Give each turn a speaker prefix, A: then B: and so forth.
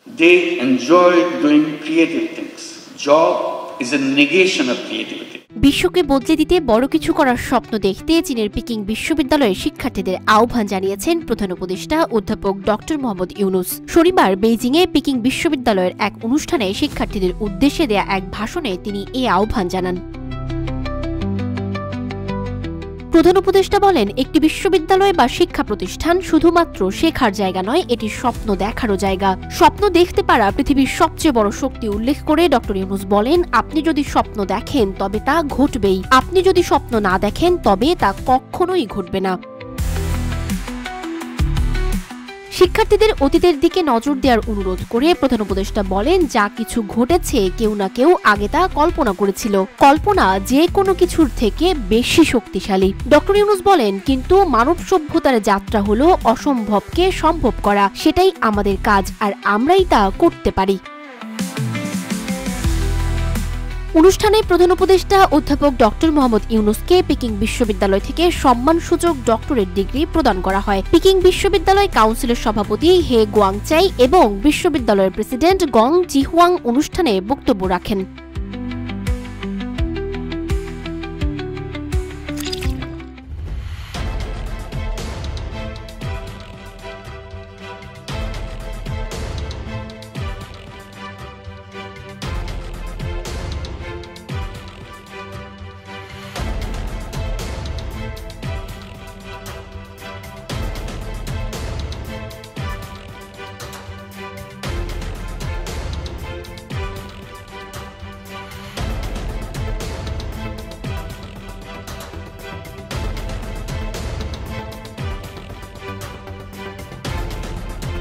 A: They enjoy doing creative things. Job is a negation of creativity.
B: বিশ্বকে বদলে দিতে বড় কিছু করার স্বপ্ন দেখতে চীনের পিকিং বিশ্ববিদ্যালয়ের শিক্ষার্থীদের আহ্বান জানিয়েছেন প্রধান উপদেষ্টা অধ্যাপক ডক্টর মোহাম্মদ ইউনুস। শনিবার বেইজিংয়ে পিকিং বিশ্ববিদ্যালয়ের এক অনুষ্ঠানে শিক্ষার্থীদের উদ্দেশ্যে দেয়া এক ভাষণে তিনি এই আহ্বান জানান। প্রধান উপদেষ্টা বলেন, একটি বিশ্ববিদ্যালয় বা শিক্ষা প্রতিষ্ঠান শুধুমাত্র শেখার জায়গা নয়, এটি স্বপ্ন দেখারও জায়গা। স্বপ্ন দেখতে পারা পৃথিবীর সবচেয়ে বড় শক্তি উল্লেখ করে ডক্টর ইউনুস বলেন, আপনি যদি স্বপ্ন দেখেন তবে তা ঘটবেই, আপনি যদি স্বপ্ন না দেখেন তবে তা কখনোই ঘটবে না। শিক্ষার্থীদের অতীতের দিকে নজর দেওয়ার অনুরোধ করে প্রধান উপদেষ্টা বলেন, যা কিছু ঘটেছে কেউ না কেউ আগে তা কল্পনা করেছিল। কল্পনা যে কোনো কিছুর থেকে বেশি শক্তিশালী। ডক্টর ইউনুস বলেন, কিন্তু মানব সভ্যতার যাত্রা হলো অসম্ভবকে সম্ভব করা। সেটাই আমাদের কাজ, আর আমরাই তা করতে পারি। অনুষ্ঠানে প্রধান উপদেষ্টা অধ্যাপক ডক্টর মোহাম্মদ ইউনুসকে পিকিং বিশ্ববিদ্যালয় থেকে সম্মানসূচক ডক্টরেট ডিগ্রি প্রদান করা হয়। পিকিং বিশ্ববিদ্যালয় কাউন্সিলের সভাপতি হে গুয়াংচাই এবং বিশ্ববিদ্যালয়ের প্রেসিডেন্ট গং জিহুয়াং অনুষ্ঠানে বক্তব্য রাখেন।